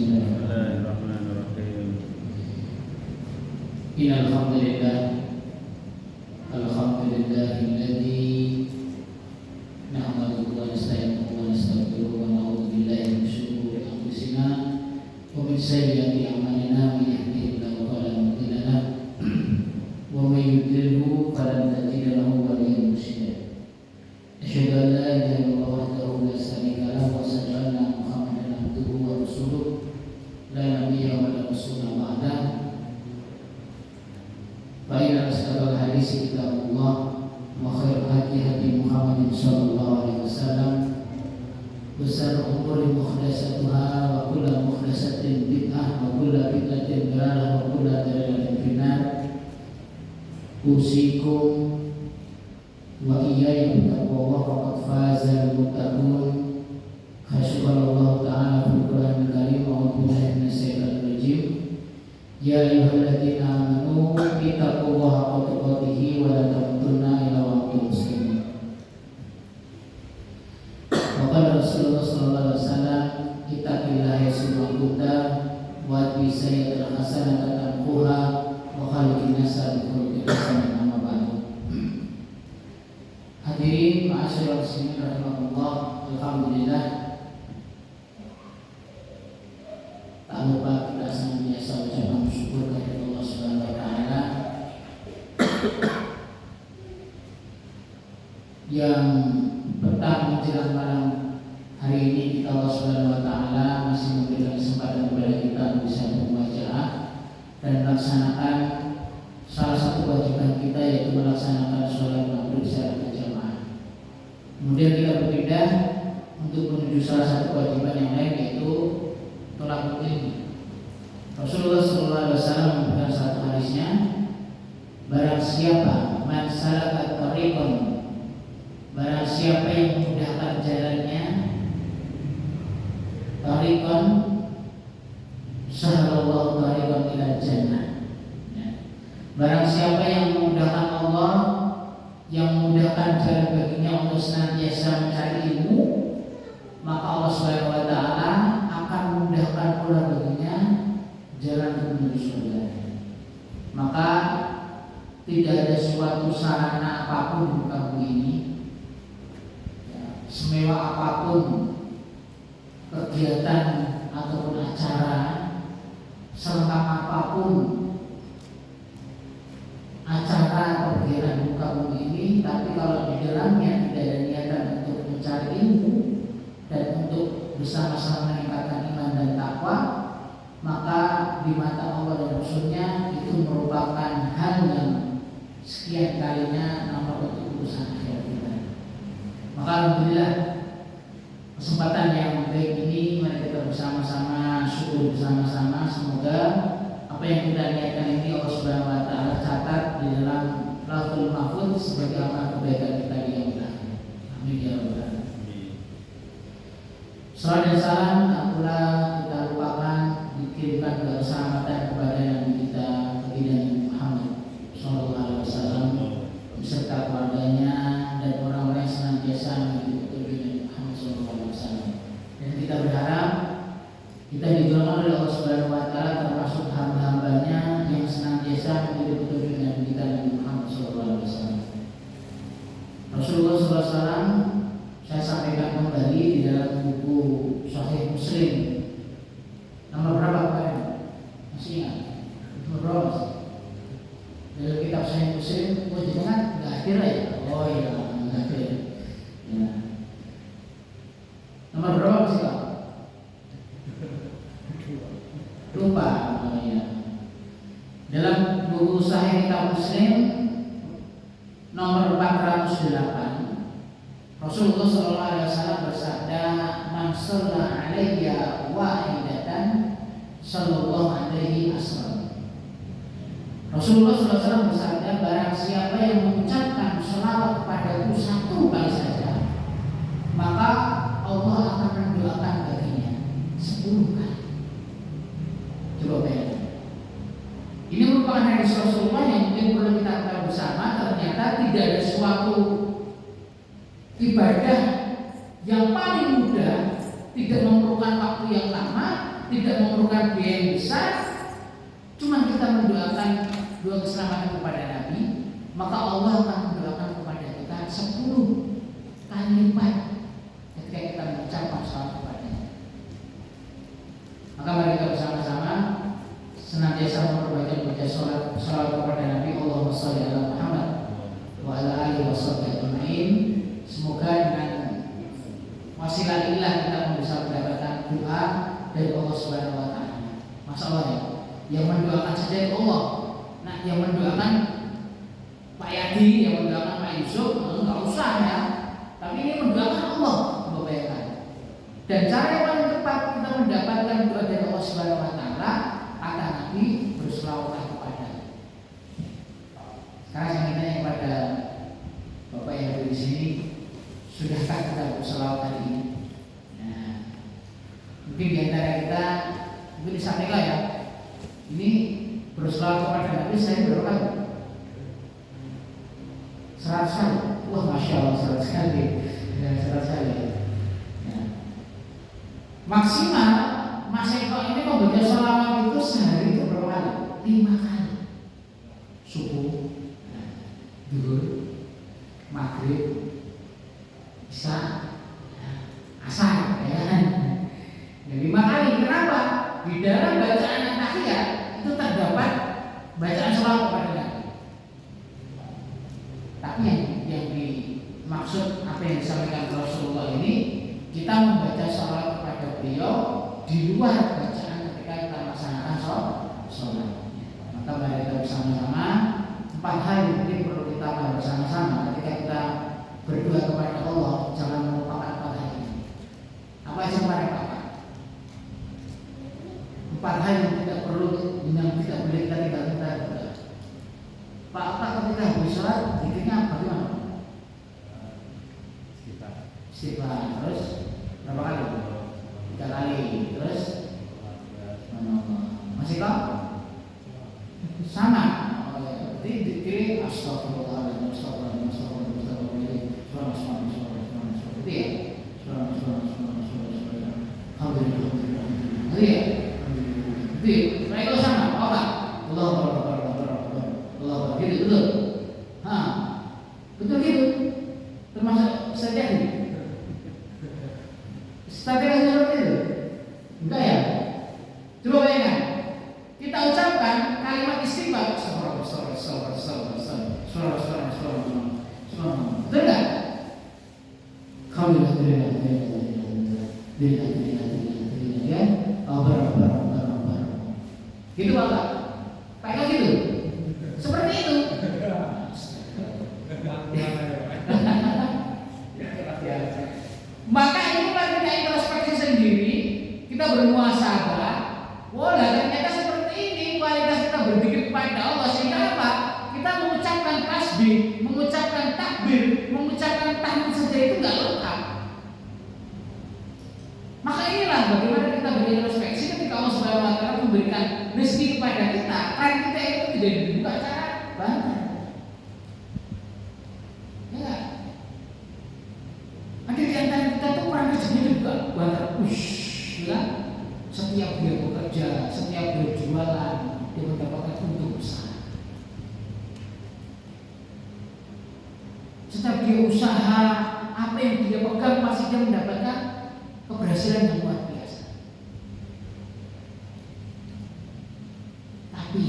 Bismillahirrahmanirrahim. Innal hamdalillah alhamdulillahilladzi nahmaduhu wa nasta'inuhu wa nastaghfiruhu wa na'udzu billahi min shururi anfusina wa min sayyiati a'malina may yahdihillahu fala mudilla lahu wa may yudlilhu falan tajida lahu waliyyan mursyida. Asyhadu an la ilaha illallah wahdahu la syarika lahu wa asyhadu anna Muhammadan abduhu wa rasuluh la nabiyya wa la rasula ba'dahu. Fa'inna asdaqal hadits kitabullah wa khairul hadi Muhammadin sallallahu alaihi wasallam wa syarrul umuri muhdatsatuha wa kullu muhdatsatin bid'ah wa kullu bid'atin dhalalah wa kullu dhalalatin finnar. Usikum wa iyaya bittaqwa faqad fazal muttaqun. Hasyallahu ta'ala fil Qur'anil Karim wa billahi minasyaitonir rajim. Ya ayyuhalladzina amanu ittaqullaha haqqa tuqatih wa la tamutunna illa wa antum muslimun. Wa qala Rasulullah sallallahu alaihi wasallam, ittaqillaha haitsu kunta wa bi sayyi'atil hasanati tamquha wa khaliqin nasa bi khuluqin hasanin. Amma ba'du. Hadirin ma'asyiral muslimin rahimakumullah, alhamdulillah, tak lupa kita senantiasa ucapkan syukur kepada Allah Subhanahu wa taala yang petang menjelang malam hari ini kita Allah Subhanahu wa taala masih memberikan kesempatan kepada kita untuk bisa bermuajahah dan melaksanakan salah satu kewajiban kita, yaitu melaksanakan sholat maghrib secara berjamaah. Kemudian kita berpindah untuk menuju salah satu kewajiban yang lain, yaitu tolak ilmu. Rasulullah sallallahu alaihi wasallam memberikan satu hadisnya, barang siapa man salaka tariqan, barang siapa yang memudahkan jalannya, tariqan sahalallahu tariqan ila jannah. Barang siapa yang memudahkan Allah, yang memudahkan jalan baginya untuk senantiasa mencari ilmu, maka Allah Subhanahu wa taala akan memudahkan pula baginya jalan menuju surga. Maka tidak ada suatu sarana apapun di muka bumi ini, semewah apapun kegiatan ataupun acara, selengkap apapun acara atau kegiatan di muka bumi ini, tapi kalau di dalamnya tidak ada niatan untuk mencari ilmu dan untuk bersama-sama meningkatkan iman dan takwa, maka di mata Allah dan Rasulnya itu merupakan hal yang sekian kalinya nomor untuk urusan akhirat kita. Maka alhamdulillah, kesempatan yang baik ini mari kita bersama-sama syukur bersama-sama. Semoga apa yang kita niatkan ini Allah Subhanahu wa taala catat di dalam Lauhul Mahfuz sebagai amal kebaikan kita di yaumil akhir. Amin ya rabbal alamin. Salam dan salam pula kita lupakan dikirimkan keselamatan kepada Nabi kita Nabi Muhammad sallallahu alaihi wasallam beserta keluarganya dan orang-orang yang senantiasa mengikuti petunjuk Nabi Muhammad sallallahu alaihi wasallam. Dan kita berharap kita digolongkan oleh Allah Subhanahu wa taala termasuk hamba-hambanya yang senantiasa mengikuti petunjuk Nabi kita Nabi Muhammad sallallahu alaihi wasallam. Rasulullah sallallahu alaihi wasallam saya sampaikan kembali di dalam buku Sahih Muslim nomor berapa kemarin? Masih ingat? Nomor berapa? Dalam kitab Sahih Muslim, jangan nggak akhir ya? Oh iya, nggak akhir. Ya. Nomor berapa sih Pak? Lupa namanya. Dalam buku Sahih kitab Muslim nomor 408, Rasulullah SAW bersabda, "Man shalla 'alayya wahidatan sallallahu alaihi wasallam." Rasulullah SAW bersabda, barang siapa yang mengucapkan selawat kepadaku satu kali saja, maka Allah akan mendoakan baginya 10 kali. Coba bayangkan. Ini merupakan hadis Rasulullah yang mungkin perlu kita ketahui bersama. Ternyata tidak ada suatu ibadah yang paling mudah, tidak memerlukan waktu yang lama, tidak memerlukan biaya yang besar, cuma kita mendoakan doa keselamatan kepada Nabi, maka Allah akan mendoakan kepada kita 10 kali lipat ketika kita mengucapkan salawat kepadanya. Maka mari kita bersama-sama senantiasa memperbaiki salawat kepada Nabi. Allahumma sholli ala Muhammad wa ala alihi washabbihi ajmain. Semoga dengan wasilah inilah kita bisa mendapatkan doa dari Allah Subhanahu wa taala. Masalahnya yang mendoakan saja itu Allah. Nah, yang mendoakan Pak Yadi, yang mendoakan Pak Yusuf, enggak usah ya. Tapi ini mendoakan Allah, membayangkan. Dan cara yang paling tepat kita mendapatkan doa dari Allah Subhanahu wa taala, kata Nabi, berselawatlah kepada. Sekarang saya tanya kepada Bapak yang ada di sini, sudahkah kita berselawat hari ini? Nah, mungkin di antara kita, mungkin disampaikan ya, ini berselawat kepada Nabi saya berapa kali? 100 kali. Wah, Masya Allah, 100 kali. Ya, 100 kali. Ya. Maksimal Mas Eko ini membaca selawat itu sehari itu berapa kali? 5 kali. Subuh, zuhur, maghrib, isya, asar, ya kan? Ya, 5 kali. Kenapa? Di dalam bacaan at-tahiyat itu terdapat bacaan selawat kepada Nabi. Tapi yang dimaksud apa yang disampaikan Rasulullah ini, kita membaca salawat kepada beliau di luar bacaan ketika kita melaksanakan sholat. Maka mari kita bersama-sama 4 hal yang mungkin perlu kita lakukan bersama-sama ketika kita berdoa kepada Allah. Jangan melupakan 4 hal ini. Apa aja yang Pak? 4 hal yang tidak perlu, yang tidak boleh kita tinggal-tinggal. Pak, apa ketika habis sholat, zikirnya bagaimana? Istighfar. Terus berapa kali? 3 kali. Terus masih kok? Sama. Jadi zikir astagfirullahaladzim, astagfirullahaladzim, astagfirullahaladzim, astagfirullahaladzim. Itu ya. Alhamdulillah. Itu ya. Itu. Nah, itu sama. Apa? Allah gitu, betul. Betul gitu. Termasuk strategi. Strategi seperti itu. Enggak ya? Coba bayangkan. Kita ucapkan kalimat istighfar. Betul enggak? Alhamdulillah. Ya. Gitu Pak. Kayak gitu. Seperti itu. Maka ini mari kita introspeksi sendiri, kita bermuhasabah. Wah, ternyata seperti ini kualitas kita berzikir kepada Allah. Sehingga apa? Kita mengucapkan tasbih, mengucapkan takbir, mengucapkan tahmid saja itu nggak lengkap. Maka inilah bagaimana kita berintrospeksi ketika Allah Subhanahu wa taala memberikan rezeki kepada kita, kan kita itu tidak dibuka cara banget. Ya. Ada di antara kita tuh orang rezekinya juga banget. Ya. Setiap dia bekerja, setiap dia jualan, dia mendapatkan untung besar. Setiap dia usaha, apa yang dia pegang pasti dia mendapatkan keberhasilan yang luar biasa. Tapi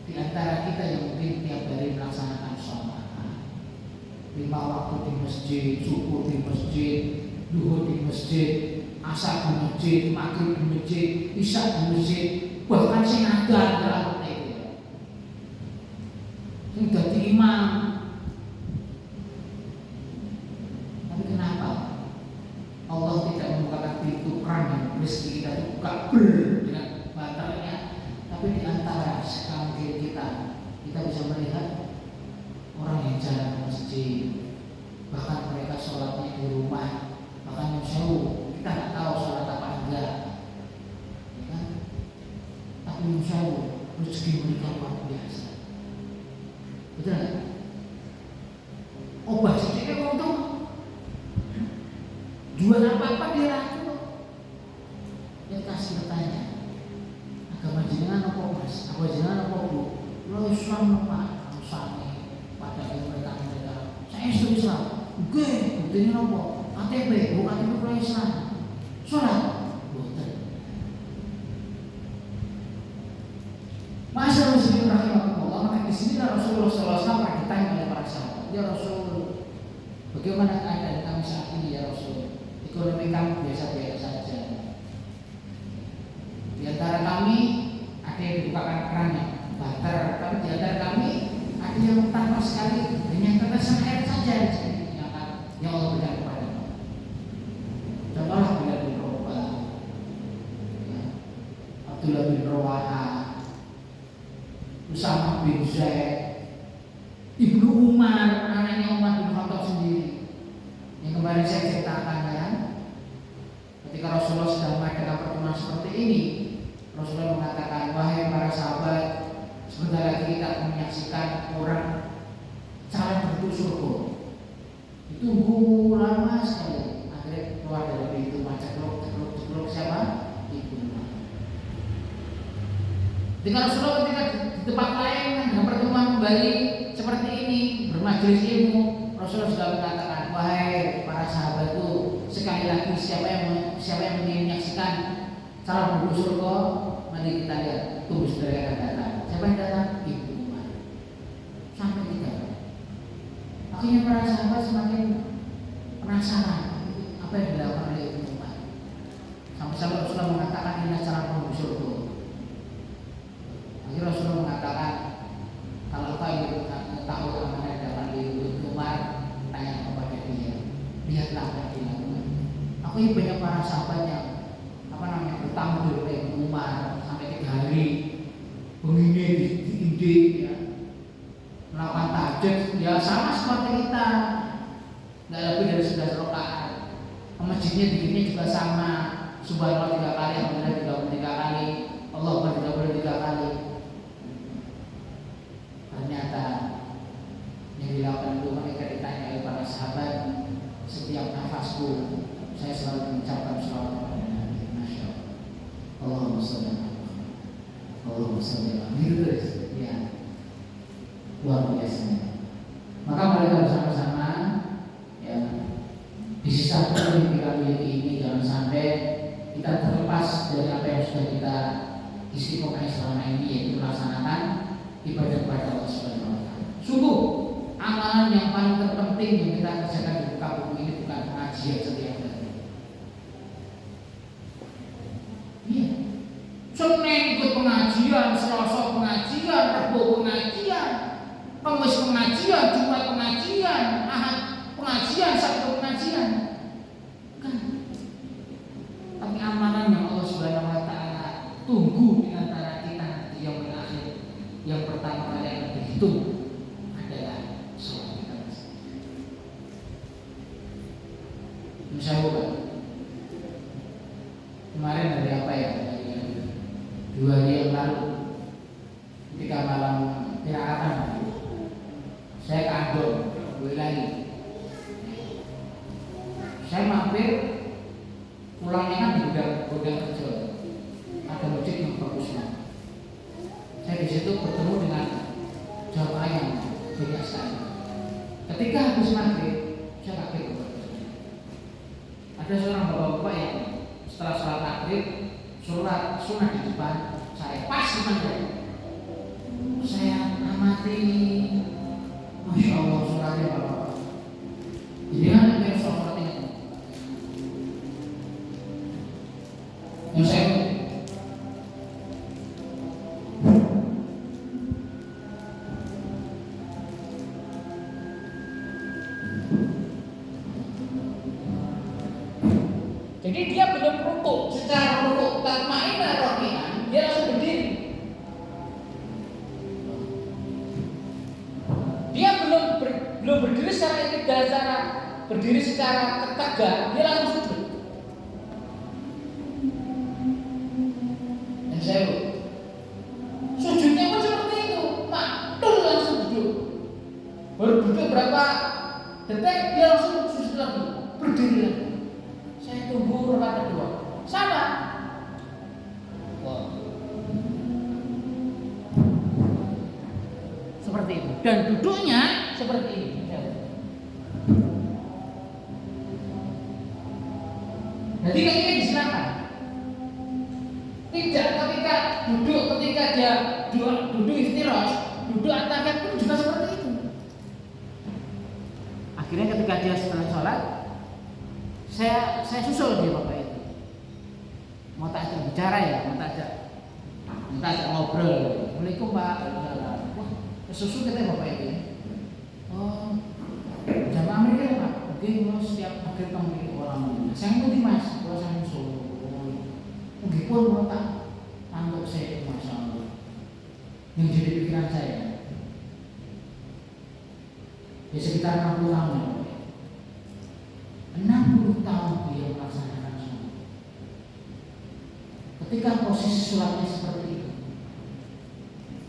di antara kita yang mungkin tiap hari melaksanakan sholat 5 waktu di masjid, subuh di masjid, duhur di masjid, asar di masjid, maghrib di masjid, isya di masjid, bahkan sing ada dalam itu, sing dadi imam. Tapi kenapa Allah tidak membukakan pintu keran rezeki kita itu buka dengan baterainya? Tapi di antara sekalian kita bisa melihat orang yang jalan ke masjid, bahkan mereka sholatnya di rumah, bahkan yang jauh, kita nggak tahu sholat apa enggak, ya kan? Tapi yang jauh rezeki mereka luar biasa, betul nggak? Obah sedikit untung, jual apa dia laku, dia kasih Mas, apa jenengan apa Bu? Lo Islam Pak, usane pada mereka. Saya Islam. Oke, buktinya apa? KTP, bukan KTP Islam. Sholat, boten. Masa Muslim rahimahullah, maka di sini Rasulullah SAW pernah ditanya oleh para sahabat, ya Rasul, bagaimana keadaan kami saat ini ya Rasul? Ekonomi kami biasa-biasa saja. Di antara kami ada yang dibukakan kerannya, butter, tapi di antara kami ada yang tanpa sekali hanya tetesan air saja yang Allah berikan kepada kami. Contohlah Bilal bin Rabah, Abdullah bin Rawaha, Usama bin Zaid, Ibnu Umar, anaknya Umar bin Khattab sendiri, yang kemarin saya ceritakan kan, ketika Rasulullah sedang mengadakan pertemuan seperti ini, Rasulullah mengatakan, wahai para sahabat, sebentar lagi kita akan menyaksikan orang calon bertutur surga. Ditunggu lama sekali, akhirnya keluar dari pintu, ceklok siapa? Ibnu Umar. Dengan Rasulullah ketika di tempat lain dengan pertemuan kembali seperti ini, bermajelis ilmu, Rasulullah sudah mengatakan, wahai para sahabatku, sekali lagi siapa yang ingin menyaksikan calon penduduk surga, mari kita lihat, tunggu saudara akan datang. Siapa yang datang? Ibnu Umar. Sampai tiga. Akhirnya para sahabat semakin penasaran apa yang dilakukan oleh Ibnu Umar. Sampai Rasulullah mengatakan ini calon penduduk surga. Akhirnya Rasulullah mengatakan, kalau kau ingin tahu apa yang dapat Ibnu Umar, tanya kepada dia. Lihatlah apa yang dilakukan. Aku ini banyak para sahabat yang bertamu di rumah Ibnu Umar sampai 3 hari, begini diindik ya, melakukan tahajud, ya sama seperti kita, nggak lebih dari 11 rakaat. Masjidnya dikitnya juga sama, subhanallah 3 kali, alhamdulillah 33 kali, Allah Akbar 33 kali. Ternyata yang dilakukan itu mereka ditanya oleh para sahabat, setiap nafasku saya selalu mengucapkan sholawat kepada Nabi. Masya Allah. Allahumma sholli ala Muhammad. Allahumma sholli ala Muhammad. Terus, ya, luar biasa. Maka mereka bersama-sama, ya, di sisa yang kita miliki ini jangan sampai kita terlepas dari apa yang sudah kita istiqomah selama ini, yaitu melaksanakan ibadah kepada Allah Subhanahu Wa Taala. Sungguh amalan yang paling terpenting yang kita kerjakan di muka bumi ini bukan pengajian setiap hari. Iya, Senin ikut pengajian, Selasa pengajian, Rabu pengajian, Kamis pengajian, Jumat pengajian, Ahad pengajian, Sabtu pengajian. Bukan. Tapi amalan yang Allah Subhanahu Wa Taala tunggu di antara kita nanti yang berakhir, yang pertama kali yang dihitung adalah sholat kita. Misalnya bukan kemarin hari apa ya? 2 hari yang lalu, ketika malam tirakatan, saya ke Andong, lagi. Saya mampir, pulangnya kan di gudang kecil, ada masjid yang bagus banget. Saya di situ bertemu dengan jamaah yang banyak sekali. Ketika habis maghrib, saya kaget. Ada seorang bapak-bapak yang setelah sholat maghrib, sholat sunnah di depan saya, pas di depan saya amati, masya Allah sholatnya bapak. Jadi kan yang sholat ini, yang saya jadi dia belum rukuk, secara rukuk tatmainnah raki'an, dia langsung berdiri. Dia belum berdiri secara iktidal, secara berdiri secara tegak, dia langsung sujud. Dan saya sujudnya pun seperti itu, maktul langsung duduk. Baru duduk berapa detik, dia langsung sujud lagi, berdiri lagi. Saya tunggu rakaat kedua, sama. Wah. dan duduknya seperti ini. Jadi kayak disilakan. Tidak ketika duduk, ketika dia duduk iftirash, duduk at-tahiyat pun juga seperti itu. Akhirnya ketika dia setelah sholat, saya susul dia bapak itu. Mau tak ajak bicara ya, mau tak ajak ngobrol. Assalamualaikum Pak. Wah, susul kita bapak itu. Oh, jamaah mereka Pak. Oke, kalau setiap akhir kamu orang saya putih Mas, kalau saya susul. Mungkin pun tak anggap saya Masya Allah. Yang jadi pikiran saya ya sekitar 60 tahun 60 tahun dia melaksanakan sholat. Ketika posisi sholatnya seperti itu,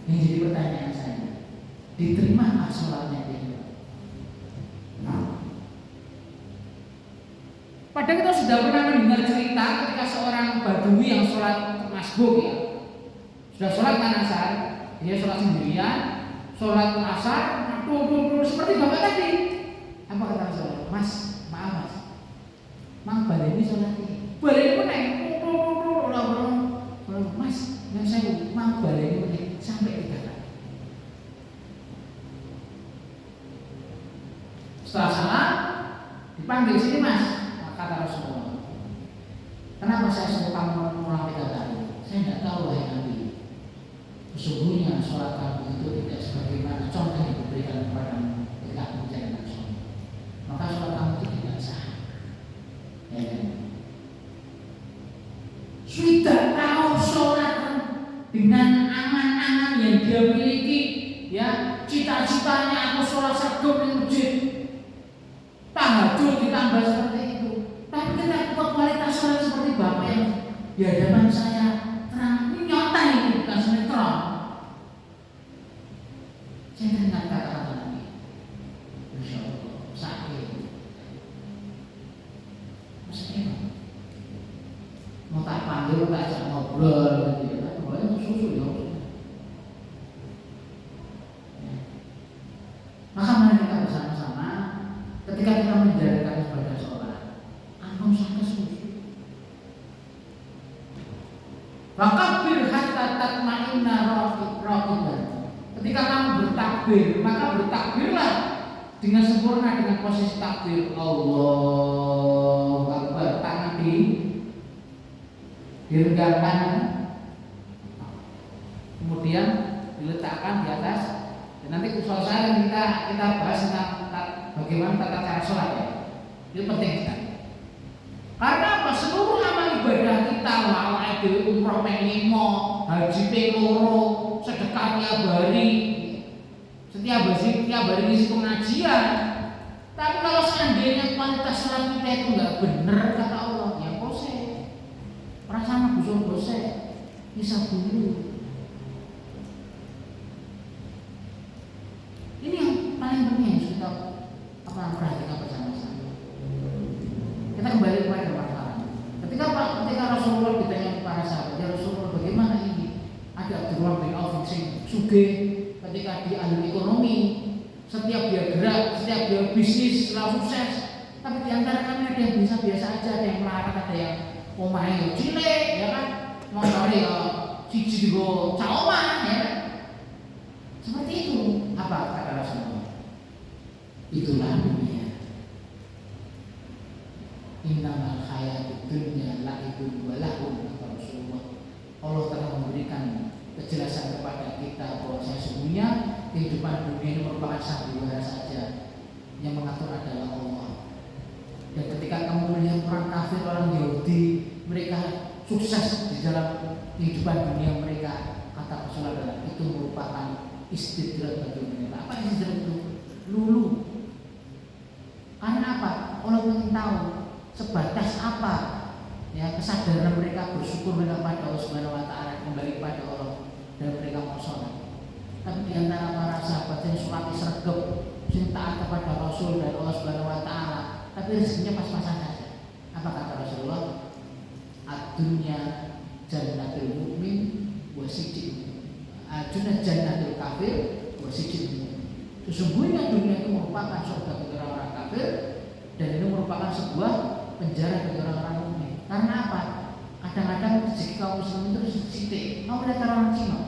yang jadi pertanyaan saya, diterima sholatnya dia? Padahal kita sudah pernah mendengar cerita ketika seorang badui yang sholat masbuk ya, sudah sholat asar, dia sholat sendirian, sholat asar, seperti bapak tadi. Apa kata Rasulullah? Mas, maaf Mas, mang baleni sholat ini, baleni pun naik, Mas, yang saya mang baleni pun naik sampai 3 kali. Setelah salat dipanggil sini Mas. Kata Rasulullah, kenapa saya suruh kamu mengulang 3 kali? Saya tidak tahu wahai Nabi. Sesungguhnya sholat kamu itu tidak sebagaimana contoh yang diberikan kepadamu ketika kamu menjalankan sholat. Maka sholat kamu itu tidak sah. Ya kan? Sudah tahu sholat dengan angan-angan yang dia miliki, ya cita-citanya aku sholat satu di masjid, tahajud ditambah seperti itu. Tapi kita kualitas sholat seperti bapak yang di hadapan saya terang nyata ini bukan sinetron. Saya ingat kata-kata Nabi, Masya Allah, sakit. Maksudnya mau tak panggil, tak ajak ngobrol gitu ya, boleh susu ya. Maka mari kita bersama-sama ketika kita menjalankan ibadah sholat, antum sangat susu. Wakabbir hatta tatma'inna raqiban. Ketika kamu bertakbir, maka bertakbirlah dengan sempurna dengan posisi takbir. Allahu Akbar, tangan diregangkan, kemudian diletakkan di atas. Dan nanti selesai kita bahas tentang bagaimana tata cara sholat ya. Itu penting sekali. Karena apa? Seluruh amal ibadah kita, awake dhewe umroh ping 5, haji ping 2, sedekah tiap hari, setiap hari ngisi pengajian. Tapi kalau seandainya kualitas sholat kita itu nggak benar kata Allah, ya kose. Perasaan bose, bisa dulu. Ini yang paling penting yang kita perhatikan bersama-sama. Kita kembali kepada masalah. Ketika Rasulullah ditanya para sahabat, ya Rasulullah bagaimana ini? Ada Abdullah bin Auf sing sugih ketika di ahli ekonomi, setiap dia gerak, setiap dia bisnis selalu sukses. Tapi di antara kami ada yang biasa aja, ada yang melarat, ada yang omahe cilik, ya kan? Montore ya siji digo caoman, ya kan? Seperti itu. Apa kata Rasulullah? Itulah dunia. Innamal hayatud dunya la'ibun wa lahun, kata Rasulullah. Allah telah memberikan kejelasan kepada kita bahwa sesungguhnya kehidupan dunia ini merupakan sandiwara saja, yang mengatur adalah Allah. Dan ketika kamu melihat orang kafir, orang Yahudi, mereka sukses di dalam kehidupan dunia mereka, kata Rasulullah, itu merupakan istidrak bagi mereka. Apa istidrak itu? Lulu. Karena apa? Allah ingin tahu sebatas apa ya kesadaran mereka bersyukur kepada Allah Subhanahu wa taala, kembali kepada Allah dan mereka mau sholat. Tapi di antara para sahabat yang sholat sregep, sing taat kepada Rasul dan Allah Subhanahu wa taala, tapi rezekinya pas-pasan saja. Apa kata Rasulullah? Ad-dunya jannatul mu'min wa sijin. Ad-dunya jannatul kafir wa sijin. Sesungguhnya dunia itu merupakan surga bagi orang-orang kafir, dan itu merupakan sebuah penjara bagi orang-orang mukmin. Karena apa? Kadang-kadang rezeki kaum muslim itu sidik. Kamu lihat orang Cina,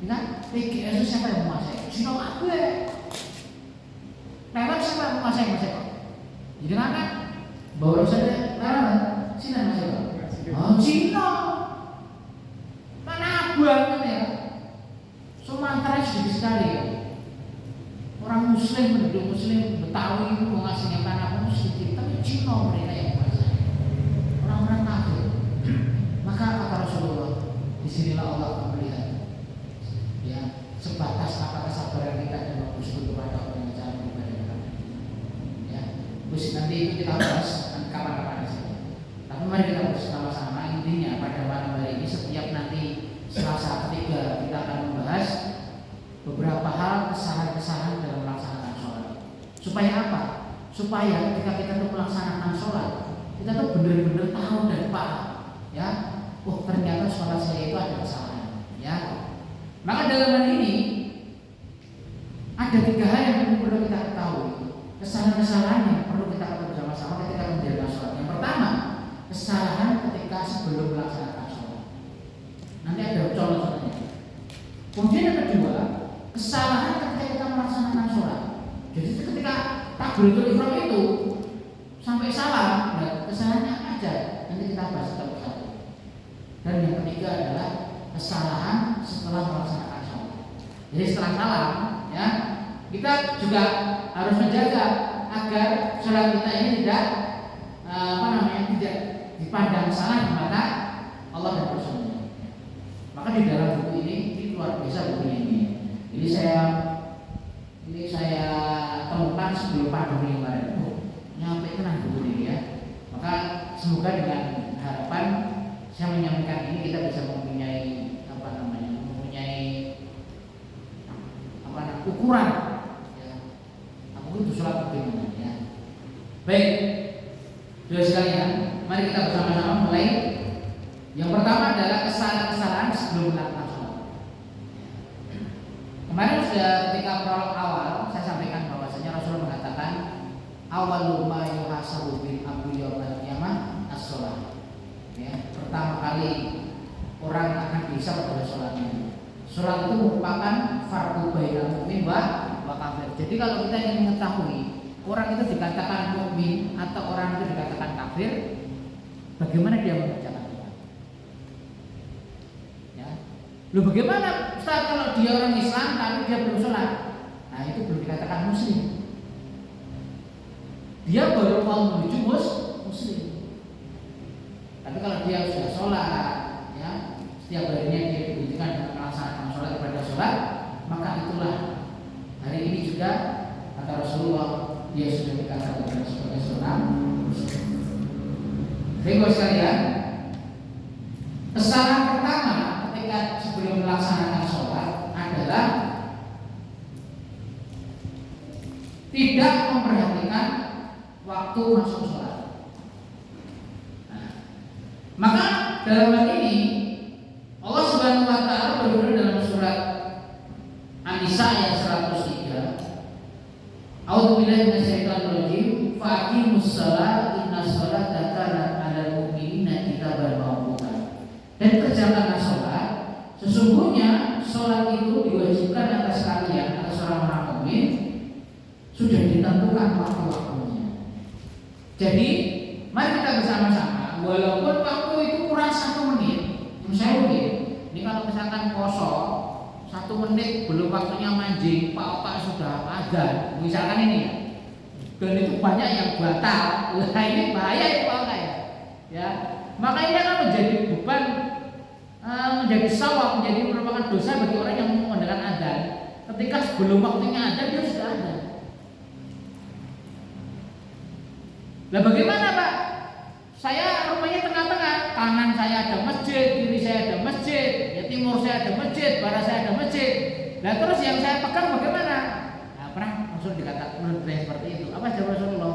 kan? PGS itu siapa yang menguasai? Cina kabeh. Taiwan siapa yang menguasai Mas? Jadi kan baru saja Cina Mas. Oh Cina. Mana banget ya? Sumatera sedikit sekali ya. Orang muslim, penduduk muslim, Betawi itu mengasihkan tanah pun sedikit, tapi Cina mereka yang menguasai. Orang-orang kafir. Maka kata Rasulullah, disinilah Allah melihat ya sebatas apa kesabaran kita dalam bersyukur kepada Allah yang cara beribadah. Ya, terus nanti itu kita bahas nanti kapan-kapan saja. Tapi mari kita bersama-sama, intinya pada malam hari ini setiap nanti Selasa ketiga kita akan membahas beberapa hal kesalahan-kesalahan dalam melaksanakan sholat. Supaya apa? Supaya ketika kita tuh melaksanakan sholat, kita tuh benar-benar tahu dan paham, ya. Oh ternyata sholat saya itu ada kesalahan, ya. Maka dalam hal ini ada 3 hal yang perlu kita ketahui. Kesalahan-kesalahan yang perlu kita ketahui bersama-sama ketika menjalankan sholat. Yang pertama, kesalahan ketika sebelum melaksanakan sholat. Nanti ada contoh-contohnya. Kemudian yang kedua, kesalahan ketika kita melaksanakan sholat. Jadi ketika takbiratul ihram itu sampai salam, nah kesalahannya apa aja? Nanti kita bahas satu persatu. Dan yang ketiga adalah kesalahan setelah melaksanakan sholat. Jadi setelah salam, ya kita juga harus menjaga agar sholat kita ini tidak tidak dipandang salah di mata Allah dan Rasulnya. Maka di dalam buku ini luar biasa buku ini. Ini saya temukan sebelum pandemi kemarin. Nyampe tenang buku ini ya. Maka semoga dengan harapan saya menyampaikan ini kita bisa mempunyai ukuran ya. Aku itu sholat bagaimana ya. Baik, saudara sekalian, mari kita bersama-sama mulai. Yang pertama adalah kesalahan-kesalahan sebelum melakukan sholat. Kemarin sudah ketika prolog awal saya sampaikan bahwasanya Rasulullah mengatakan awwalu ma yuhasabu bil abdi yaumil qiyamah as-shalah. Ya, pertama kali orang akan bisa pada sholatnya. Sholat itu merupakan fardu bainal mukmin wa kafir. Jadi kalau kita ingin mengetahui orang itu dikatakan mukmin atau orang itu dikatakan kafir, bagaimana dia mengerjakan sholat? Ya. Loh bagaimana Ustaz kalau dia orang Islam tapi dia belum sholat? Nah itu belum dikatakan muslim. Dia baru mau menuju muslim. Tapi kalau dia sudah sholat, ya setiap harinya dia dibutuhkan dengan melaksanakan sholat ibadah sholat, maka itulah hari ini juga kata Rasulullah dia sudah dikatakan sebagai seorang muslim. Baik sekalian, kesalahan pertama ketika sebelum melaksanakan sholat adalah tidak memperhatikan waktu masuk sholat. Nah, maka dalam hal ini Allah Subhanahu wa taala berfirman dalam surat An-Nisa ayat 103, A'udzu billahi minasyaitonir rajim, faqimus shalah innas sholata kanat 'alal mu'minina kitaban mawquta. Dan kerjakanlah sholat, sesungguhnya sholat itu diwajibkan atas kalian, atas orang-orang mukmin, sudah ditentukan waktu-waktunya. Jadi mari kita bersama-sama, walaupun waktu itu kurang 1 menit, saya ini kalau misalkan kosong 1 menit belum waktunya mancing, pak sudah adzan, misalkan ini ya, dan itu banyak yang batal. Wah ini bahaya itu pak ya. Maka ini akan menjadi beban, menjadi sawab, menjadi merupakan dosa bagi orang yang mengadakan adzan. Ketika sebelum waktunya adzan dia sudah ada. Lah bagaimana pak? Saya rumahnya tengah-tengah, kanan saya ada masjid, kiri saya ada masjid, ya timur saya ada masjid, barat saya ada masjid. Nah terus yang saya pegang bagaimana? Nah, pernah Rasul dikatakan menurut saya seperti itu. Apa jawab Rasulullah?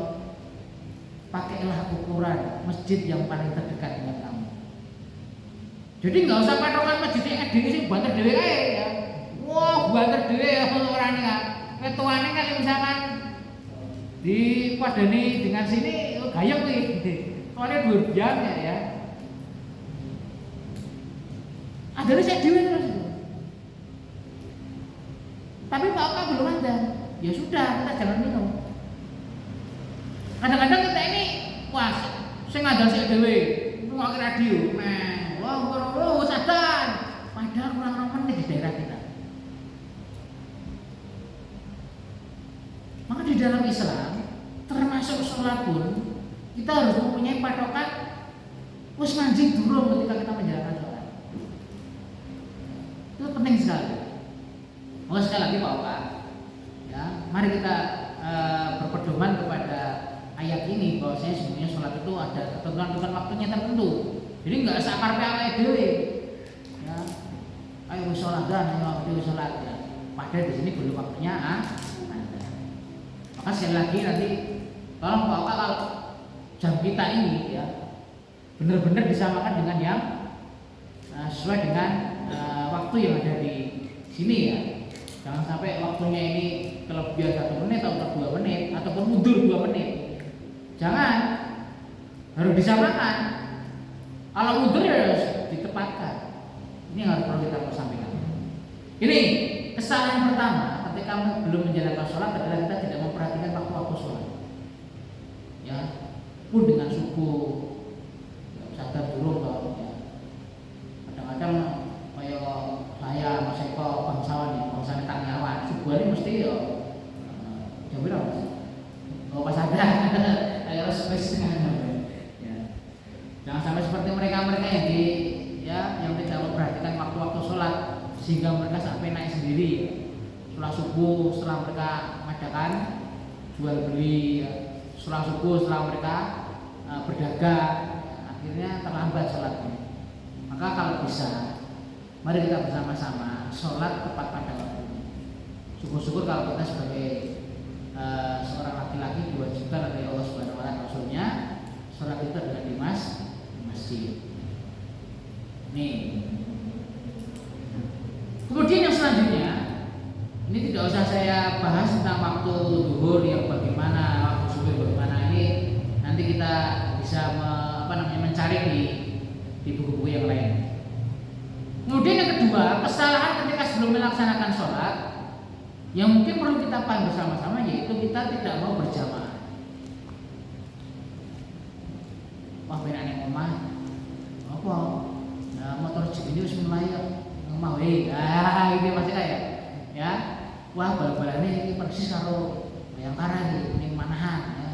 Pakailah ukuran masjid yang paling terdekat dengan kamu. Jadi nggak usah patokan masjid yang ada sih banter dewe ya. Wah banter dewe ya orangnya. ketuane kalau misalkan dipadani dengan sini gayeng nih. Soalnya 2 jam ya. Ada saya dewe terus. Tapi Pak Oka belum ada. Ya sudah, kita jangan minum. Kadang-kadang kita ini wah, saya ngadal saya dewe, ngomong radio, wah, sadar. Padahal kurang menit di daerah kita. Maka di dalam Islam, termasuk sholat pun, kita harus mempunyai patokan wis manjing durung ketika kita menjalankan sholat. Itu penting sekali. Maka sekali lagi Pak Oka, ya, mari kita berpedoman kepada ayat ini bahwasanya sebenarnya sholat itu ada ketentuan waktunya tertentu. Jadi nggak sakar awake dhewe. Ya. Ayo sholat dan ayo sholat ya. Padahal di sini belum waktunya ada. Maka sekali lagi nanti tolong Pak Oka kalau jam kita ini ya benar-benar disamakan dengan yang sesuai dengan waktu yang ada di sini ya. Jangan sampai waktunya ini kelebihan 1 menit atau 2 menit ataupun mundur 2 menit. Jangan, harus disamakan. Kalau mundur ya harus ditepatkan. Ini yang harus perlu kita sampaikan. Ini kesalahan pertama ketika belum menjalankan sholat adalah kita tidak memperhatikan waktu-waktu sholat. Ya, pun dengan subuh, sadar dulu kalau ya. Kadang-kadang kayak saya Mas Eko bangsawan ya, bangsawan tak nyawa. Subuh ini mesti ya jam berapa sih? Kalau pas ada, harus setengah ya. Jangan sampai seperti mereka yang tidak memperhatikan waktu-waktu sholat sehingga mereka sampai naik sendiri. Sholat subuh setelah mereka mengadakan jual beli, sholat subuh setelah mereka berdagang, akhirnya terlambat sholatnya. Maka kalau bisa, mari kita bersama-sama sholat tepat pada waktunya. Syukur-syukur kalau kita sebagai seorang laki-laki diwajibkan oleh Allah Subhanahu wa taala Rasulnya sholat itu adalah di masjid. Nih. Kemudian yang selanjutnya, ini tidak usah saya bahas tentang waktu zuhur yang bagaimana, waktu subuh bagaimana, ini nanti kita bisa mencari di buku-buku yang lain. Kemudian yang kedua, kesalahan ketika sebelum melaksanakan sholat yang mungkin perlu kita paham bersama-sama, yaitu kita tidak mau berjamaah. Wah, benar nih omah, apa? Nah, motor jeep ini harus mulai mau ini masih kayak, ya. Wah, bal-balannya ini persis karo Bayangkara ini Manahan, ya.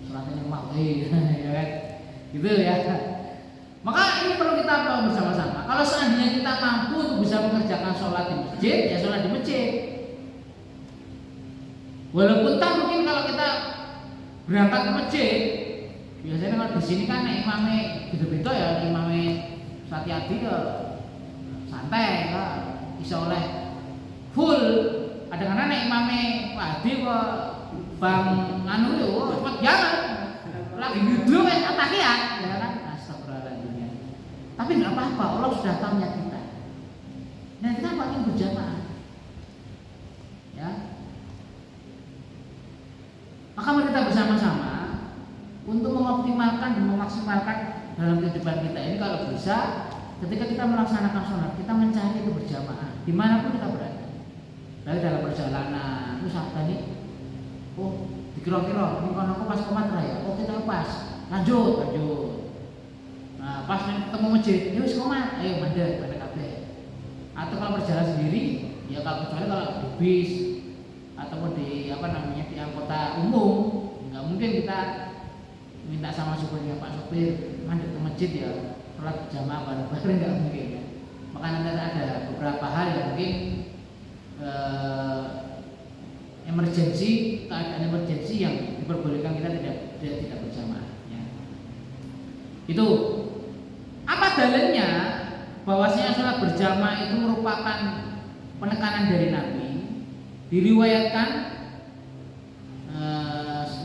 Sholatnya mau ya kan? Gitu ya. Maka ini perlu kita paham bersama-sama. Kalau seandainya kita mampu untuk bisa mengerjakan sholat di masjid, ya sholat di masjid. Walaupun tak mungkin kalau kita berangkat ke masjid, biasanya kalau di sini kan imamnya gitu-gitu ya, imamnya hati-hati ya santai ya, bisa oleh full. Kadang-kadang imamnya wadi kok bang nganu yo cepet jalan, lagi duduk kan tahiyat, ya kan? Astagfirullahaladzim. Tapi nggak apa-apa, Allah sudah tahu niat kita. Nah kita ingin berjamaah, ya. Maka mari kita bersama-sama untuk mengoptimalkan dan memaksimalkan dalam kehidupan kita ini, kalau bisa ketika kita melaksanakan sholat kita mencari itu berjamaah dimanapun kita berada. Dari dalam perjalanan, itu saat tadi, oh dikira-kira ini kalau aku pas komat raya, oh kita pas, lanjut. Nah pas ketemu masjid, ya wis komat, ayo mandek kabeh. Atau kalau berjalan sendiri, ya kecuali kalau di bis ataupun di di anggota umum, nggak mungkin kita minta sama supirnya, Pak sopir mandek ke masjid ya sholat jamaah bareng-bareng, nggak mungkin. Maka nanti ada beberapa hal yang mungkin keadaan emergensi yang diperbolehkan kita tidak berjamaah, ya. Itu apa dalilnya bahwasanya sholat berjamaah itu merupakan penekanan dari Nabi? Diriwayatkan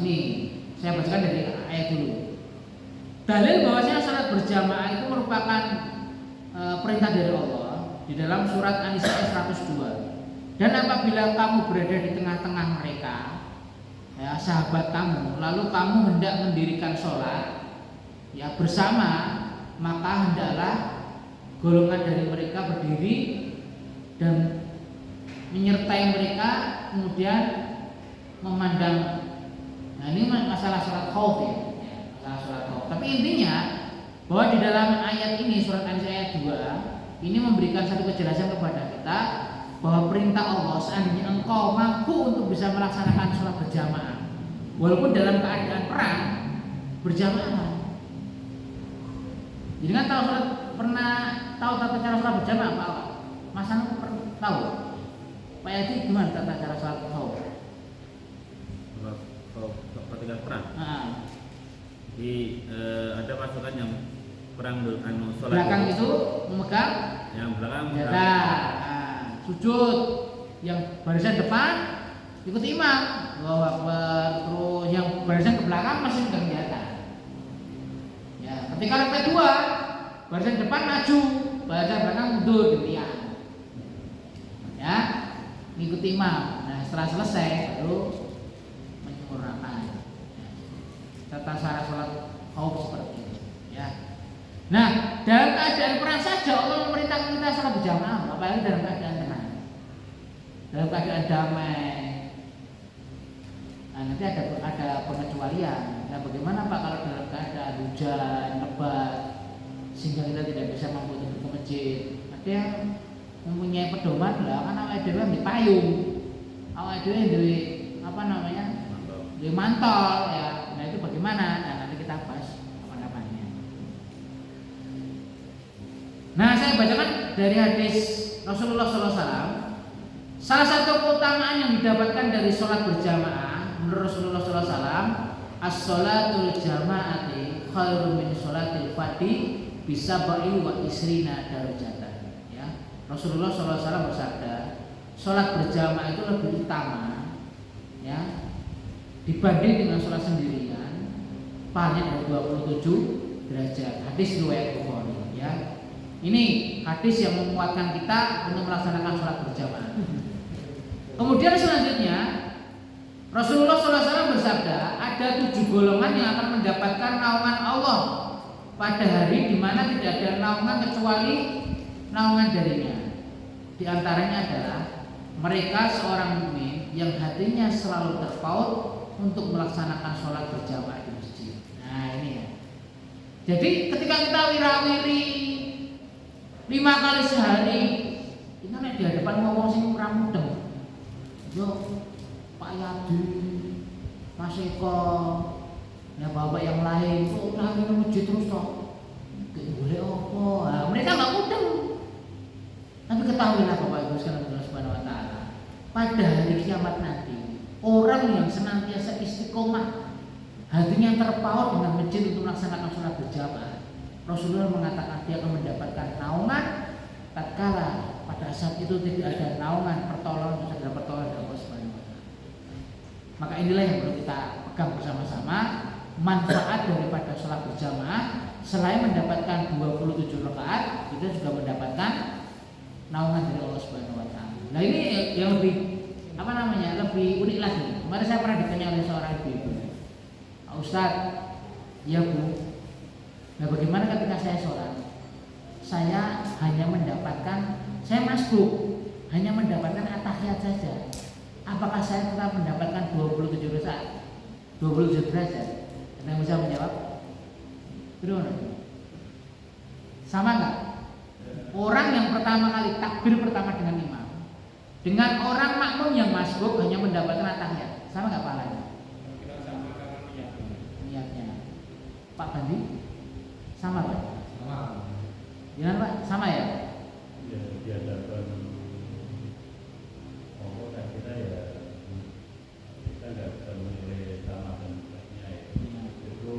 ini saya bacakan dari ayat dulu. Dalil bahwasanya salat berjamaah itu merupakan perintah dari Allah di dalam surat An-Nisa 102. Dan apabila kamu berada di tengah-tengah mereka, ya, sahabat kamu, lalu kamu hendak mendirikan sholat, ya, bersama, maka hendaklah golongan dari mereka berdiri dan menyertai mereka, kemudian memandang. Nah, ini masalah sholat khauf ya, masalah sholat khauf. Tapi intinya bahwa di dalam ayat ini, surat An-Nisa ayat 2 ini memberikan satu kejelasan kepada kita bahwa perintah Allah, seandainya engkau mampu untuk bisa melaksanakan sholat berjamaah walaupun dalam keadaan perang, berjamaah. Jadi kan pernah tahu tata cara sholat berjamaah Pak? Mas Anu tahu? Pak Yadi gimana tata cara sholat khauf? Ketika perang. Jadi ada pasukan yang perang sholat. Belakang itu memegang. Yang belakang. Sujud, yang barisan depan ikut imam, terus yang barisan ke belakang masih megang di atas. Ya, ketika rakaat kedua, barisan depan maju, barisan belakang mundur demikian. Ya, mengikuti imam. Nah, setelah selesai baru menyempurnakan. Tata cara sholat khauf seperti itu. Ya. Nah, dalam keadaan perang saja Allah memerintahkan kita sholat berjamaah, apalagi dalam keadaan tenang, dalam keadaan damai. Nah, nanti ada pengecualian. Nah, bagaimana Pak kalau dalam keadaan hujan lebat sehingga kita tidak bisa mampu untuk ke masjid? Ada yang mempunyai pedoman lah, kan awake dhewe di payung, awake dhewe di apa namanya, di mantol ya. Nah, itu bagaimana? Nah, nanti kita bahas apa-apanya. Nah, saya bacakan dari hadis Rasulullah SAW. Salah satu keutamaan yang didapatkan dari sholat berjamaah menurut Rasulullah SAW, as-sholatul jama'ati khairum min sholatil fadi bisa ba'i wa isrina darajatan. Ya, Rasulullah SAW bersabda, sholat berjamaah itu lebih utama, ya, dibanding dengan sholat sendirian, pahalanya dari 27 derajat. Hadis riwayat Bukhari. Ya. Ini hadis yang menguatkan kita untuk melaksanakan sholat berjamaah. Kemudian selanjutnya Rasulullah SAW bersabda, ada 7 golongan yang akan mendapatkan naungan Allah pada hari di mana tidak ada naungan kecuali naungan darinya. Di antaranya adalah mereka seorang mukmin yang hatinya selalu terpaut untuk melaksanakan sholat berjamaah di masjid. Nah, ini ya. Jadi ketika kita wirawiri 5 kali sehari, kita nek di hadapan ngomong sing ora mudeng. Yo Pak Yadi, Mas Eko, ya bapak yang lain, kok udah ke masjid terus toh? Boleh apa? Nah, mereka nggak mudeng. Tapi ketahuilah Bapak Ibu sekalian Allah Subhanahu Wa Taala, pada hari kiamat nanti, orang yang senantiasa istiqomah, hatinya terpaut dengan masjid untuk melaksanakan sholat berjamaah, Rasulullah mengatakan dia akan mendapatkan naungan tatkala pada saat itu tidak ada naungan pertolongan, tidak ada pertolongan dari Allah Subhanahu Wa Taala. Maka inilah yang perlu kita pegang bersama-sama, manfaat daripada sholat berjamaah. Selain mendapatkan 27 rakaat, kita juga mendapatkan naungan dari Allah Subhanahu Wa Taala. Nah, ini yang lebih apa namanya, lebih unik lagi. Kemarin saya pernah ditanya oleh seorang ibu, Ustadz, ya Bu, nah bagaimana ketika saya sholat, saya hanya mendapatkan, saya masbuk, hanya mendapatkan at-tahiyat saja. Apakah saya tetap mendapatkan 27 rakaat, 27 derajat? Ada yang bisa menjawab? Bagaimana? Sama nggak? Orang yang pertama kali takbir pertama dengan imam, dengan orang makmum yang masbuk hanya mendapatkan at-tahiyat, sama nggak pahalanya? Niatnya. Pak Bandi? Sama Pak? Sama. Gimana Pak? Sama ya? Ya, di hadapan Allah kan kita ya, kita nggak bisa menilai sama dan tidaknya ya. Itu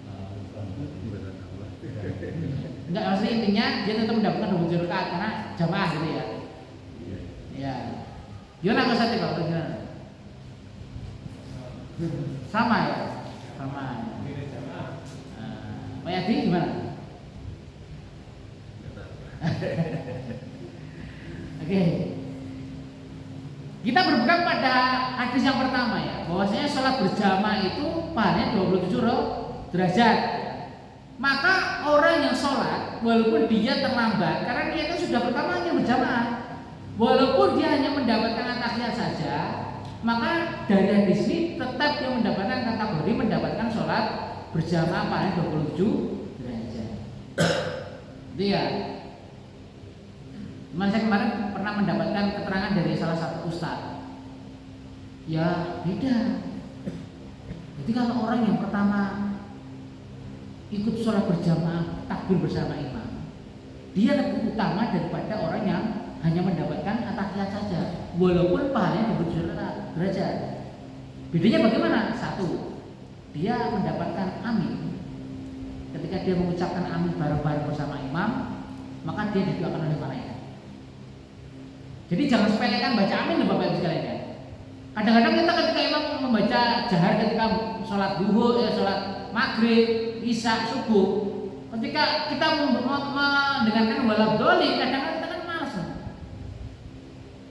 bukan berat Allah. Enggak, maksudnya intinya dia tetap mendapatkan 27 rakaat karena jamaah gitu ya. Iya. Ya. Gimana Mas Ati Pak? Gimana? Sama ya? Sama. Pak Yadi gimana? Oke. Kita berpegang pada hadis yang pertama ya, bahwasanya sholat berjamaah itu pahalanya 27 derajat. Maka orang yang sholat walaupun dia terlambat, karena dia itu sudah pertama hanya berjamaah, walaupun dia hanya mendapatkan tahiyat saja, maka dari hadis ini tetap dia mendapatkan kategori mendapatkan sholat berjamaah pahalanya 27 derajat. Itu ya. Saya kemarin pernah mendapatkan keterangan dari salah satu ustadz. Ya beda. Jadi kalau orang yang pertama ikut sholat berjamaah takbir bersama imam, dia lebih utama daripada orang yang hanya mendapatkan at-tahiyat saja, walaupun pahalanya 27 derajat. Bedanya bagaimana? Satu, dia mendapatkan amin. Ketika dia mengucapkan amin bareng-bareng bersama imam, maka dia didoakan oleh malaikat. Jadi jangan sepelekan baca amin loh Bapak Ibu sekalian ya. Kadang-kadang kita ketika imam membaca jahar ketika sholat duhur, sholat maghrib, isya, subuh, ketika kita mendengarkan walad doli, kadang-kadang kita kan malas loh.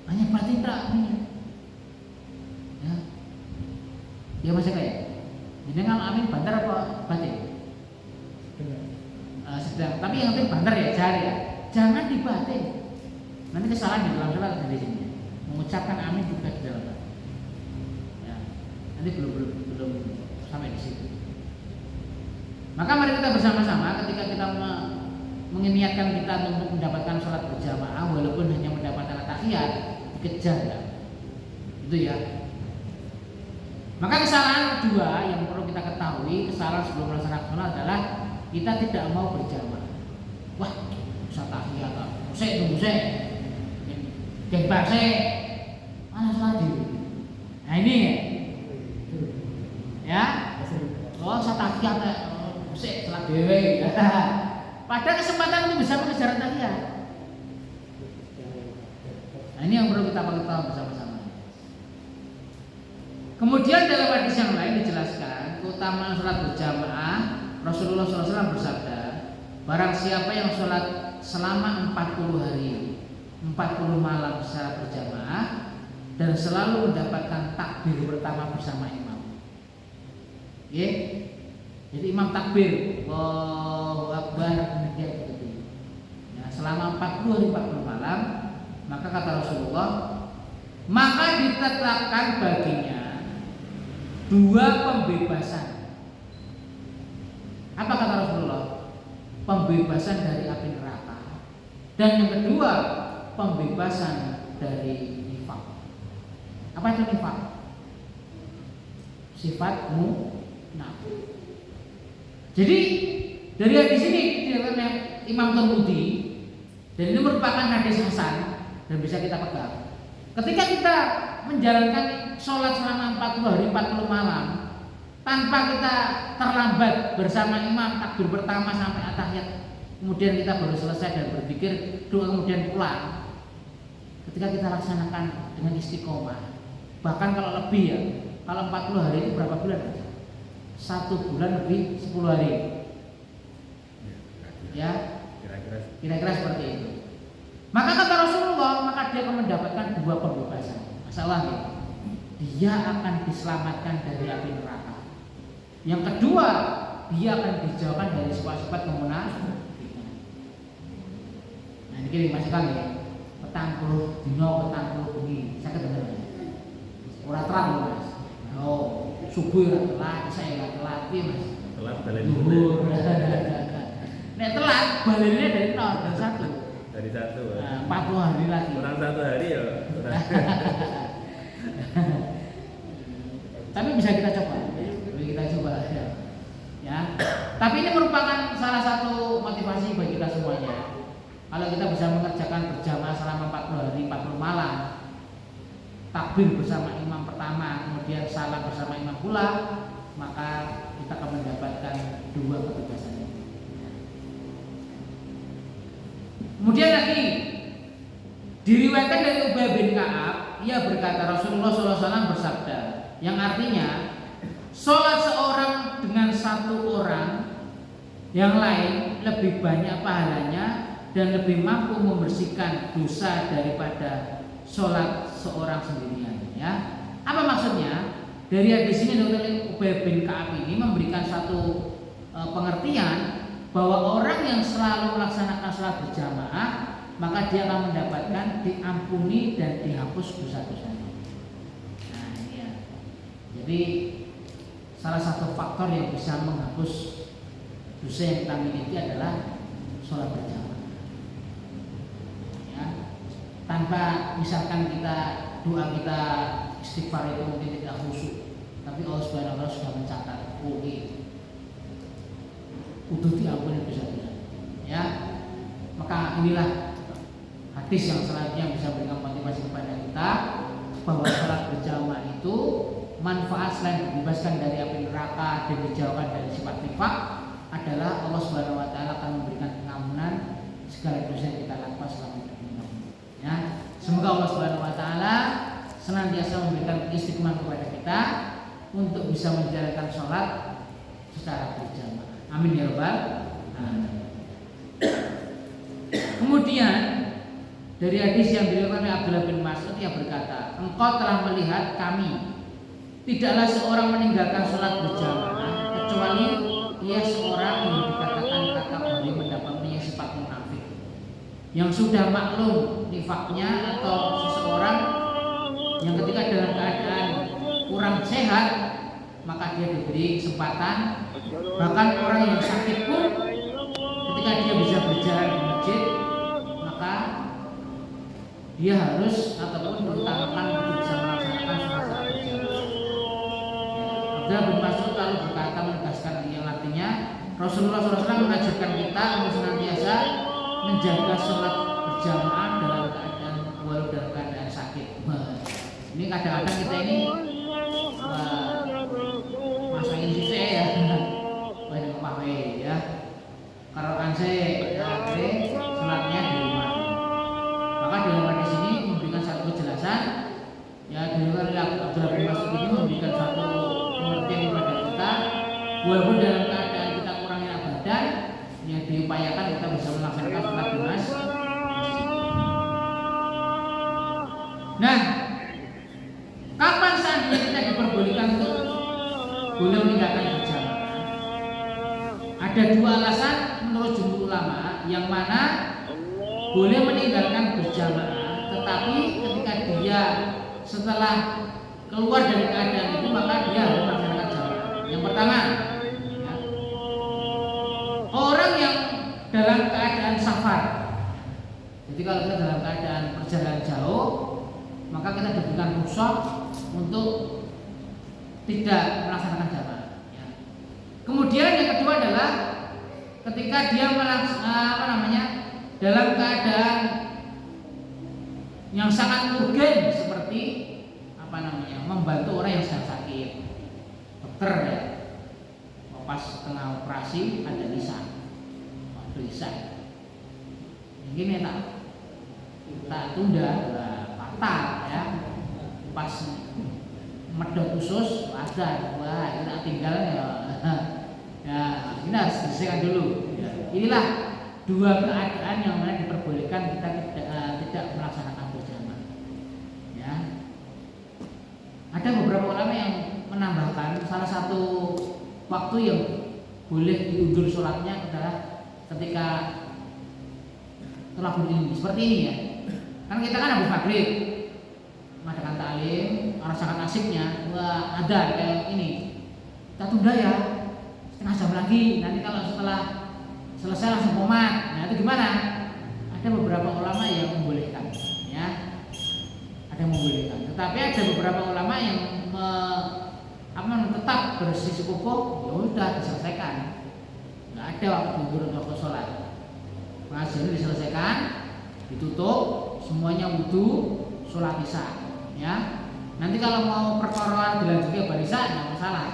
Hanya batin tak amin. Ya, dia masih kayak. Jadi kalau amin bantar apa batin? Sedang. Tapi yang penting bantar ya, jahar ya. Jangan dibatin. Nanti kesalahan di dalam sholat dari sini. Mengucapkan amin juga di dalam. Ya. Nanti belum sampai di situ. Maka mari kita bersama-sama ketika kita mengingatkan kita untuk mendapatkan sholat berjamaah walaupun hanya mendapatkan tahiyat, dikejar ya. Itu ya. Maka kesalahan kedua yang perlu kita ketahui, kesalahan sebelum melaksanakan sholat adalah kita tidak mau berjamaah. Wah, usah tahiyat, tunggu saya. Gembar saya, mana sholat diri? Nah ini ya, oh saya tahiyat, saya sholat dewe. Pada kesempatan itu bisa mengejar tahiyat. Nah ini yang perlu kita ketahui bersama-sama. Kemudian dalam hadis yang lain dijelaskan keutamaan sholat berjamaah. Rasulullah SAW bersabda, barang siapa yang sholat selama 40 hari 40 malam secara berjamaah dan selalu mendapatkan takbir pertama bersama imam. Ya. Jadi imam takbir, Allahu Akbar, kemudian begitu. Ya, selama 40 hari 40 malam, maka kata Rasulullah, maka ditetapkan baginya 2 pembebasan. Apa kata Rasulullah? Pembebasan dari api neraka. Dan yang kedua, pembebasan dari nifaq. Apa itu nifaq? Sifat munafik. Jadi dari hadis ini diriwayatkan Imam Tirmidzi dan ini merupakan hadis hasan dan bisa kita pegang. Ketika kita menjalankan sholat selama 40 hari 40 malam tanpa kita terlambat bersama imam takbir pertama sampai at-tahiyat, kemudian kita baru selesai dan berpikir doa kemudian pulang. Ketika kita laksanakan dengan istiqomah, bahkan kalau lebih ya, kalau 40 hari itu berapa bulan? 1 bulan lebih 10 hari. Ya, kira-kira seperti itu. Maka kata Rasulullah, maka dia akan mendapatkan 2 pembebasan. Masalah ya, dia akan diselamatkan dari api neraka. Yang kedua, dia akan dijauhkan dari sifat-sifat kemunafikan. Nah ini masih kali ya. Petang puluh dino, petang puluh bengi. Saya kedengar. Ora terang Mas. Oh, subuh ora telat, saya ora telat piye Mas? Telat balen duhur. Nek telat balennya dari 0 dan 1. Dari 1. Nah, 40 hari lagi. Kurang 1 hari ya. Tapi bisa kita coba. Ya. Tapi ini merupakan salah satu motivasi bagi kita semuanya. Kalau kita bisa mengerjakan berjamaah selama 40 hari 40 malam, takbir bersama imam pertama, kemudian salam bersama imam pula, maka kita akan mendapatkan 2 kebebasan. Kemudian lagi diriwayatkan dari Ubay bin Ka'ab, ia berkata Rasulullah SAW bersabda, yang artinya sholat seorang dengan 1 orang yang lain lebih banyak pahalanya dan lebih mampu membersihkan dosa daripada sholat seorang sendirian. Ya, apa maksudnya? Dari hadis ini Dr. Ubay bin Ka'ab ini memberikan satu pengertian bahwa orang yang selalu melaksanakan sholat berjamaah maka dia akan mendapatkan diampuni dan dihapus dosa-dosanya. Nah, ya. Jadi salah satu faktor yang bisa menghapus dosa yang kita miliki adalah sholat berjamaah. Ya. Tanpa misalkan doa kita istighfar itu mungkin tidak khusyuk, tapi Allah Subhanahu wa taala sudah mencatat, udah diampuni dosa-dosa. Ya, maka inilah hadis yang selanjutnya bisa memberikan motivasi kepada kita bahwa sholat berjamaah itu manfaat selain dibebaskan dari api neraka dan dijauhkan dari sifat nifaq adalah Allah Subhanahu wa taala akan memberikan pengampunan segala dosa yang kita lakukan selama hidup ini. Ya, semoga Allah Subhanahu wa taala senantiasa memberikan istiqomah kepada kita untuk bisa menjalankan sholat secara berjamaah. Amin ya rabbal alamin. Kemudian dari hadis yang diriwayatkan oleh Abdullah bin Mas'ud yang berkata, engkau telah melihat kami, tidaklah seorang meninggalkan sholat berjamaah kecuali ia seorang yang dikatakan kata boleh mendapatnya sifat munafik, yang sudah maklum nifaknya, atau seseorang yang ketika dalam keadaan kurang sehat maka dia diberi kesempatan. Bahkan orang yang sakit pun ketika dia bisa berjalan di masjid maka dia harus ataupun diutamakan untuk bisa melaksanakan sholat berjamaah. Abdullah bin Mas'ud lalu berkata menegaskan yang artinya Rasulullah SAW mengajarkan kita untuk senantiasa menjaga sholat berjamaah dalam keadaan walau dalam keadaan sakit. Ini kadang-kadang kita ini masa ini sih ya, banyak pakai ya. Kalau kan saya sholatnya di rumah. Maka dalam hadis ini memberikan satu kejelasan. Ya, dari Abdullah bin Mas'ud ini memberikan satu pengertian kepada kita, walaupun dalam keadaan kita kurang enak badan, yang diupayakan kita bisa melaksanakan sholat di masjid. Nah, kapan saatnya kita diperbolehkan untuk boleh meninggalkan berjamaah? Ada dua alasan menurut jumhur ulama, yang mana boleh meninggalkan berjamaah, tetapi ketika dia setelah keluar dari keadaan itu maka dia harus melaksanakan jamaah. Yang pertama, ya, orang yang dalam keadaan safar. Jadi kalau kita dalam keadaan perjalanan jauh, maka kita diberikan rukhsah untuk tidak melaksanakan jamaah. Ya. Kemudian yang kedua adalah ketika dia dalam keadaan yang sangat urgen seperti membantu orang yang sedang sakit, dokter ya, pas tengah operasi ada lisan, ini tak tunda, patah ya, pas medot khusus ada, wah kita tinggal ya, ya ini harus diselesaikan dulu. Ya. Inilah dua keadaan yang mana diperbolehkan kita tidak melaksanakan berjamaah. Ya. Ada beberapa ulama yang menambahkan salah satu waktu yang boleh diundur sholatnya adalah ketika telah berdiri seperti ini ya. Kan kita kan habis maghrib mengadakan ta'lim, orang sangat asiknya, wah ada kayak ini, kita tunda ya setengah jam lagi, nanti kalau setelah selesai langsung komat. Nah itu gimana? Ada beberapa ulama yang membolehkan, ya, ada yang membolehkan. Tetapi ada beberapa ulama yang tetap bersikukuh, ya udah diselesaikan, nggak ada waktu libur untuk sholat. Pengajian diselesaikan, ditutup, semuanya wudu, sholat isya. Ya, nanti kalau mau perkara dilanjutkan barisan nggak masalah.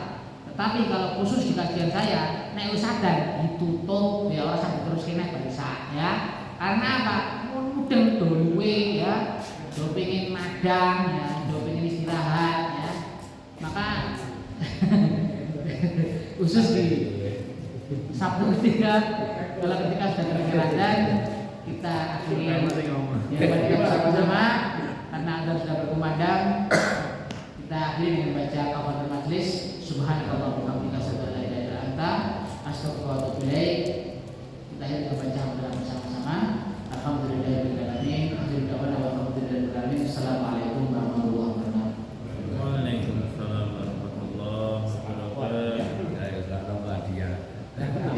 Tetapi kalau khusus di kajian saya, nek wis sadar ditutup ya orang sampai terus kena barisan ya. Karena apa? Mudeng doluwe ya, do pengen madang ya, do pengen istirahat ya. Maka khusus di Sabtu ketiga, kalau ketika sudah terkirakan kita akhiri ya bersama-sama karena Astagfirullahaladzim. Kita akhiri dengan bacaan bersama-sama. Alhamdulillahirabbil alamin. Alhamdulillah wa alhamdulillahirabbil alamin. Assalamualaikum.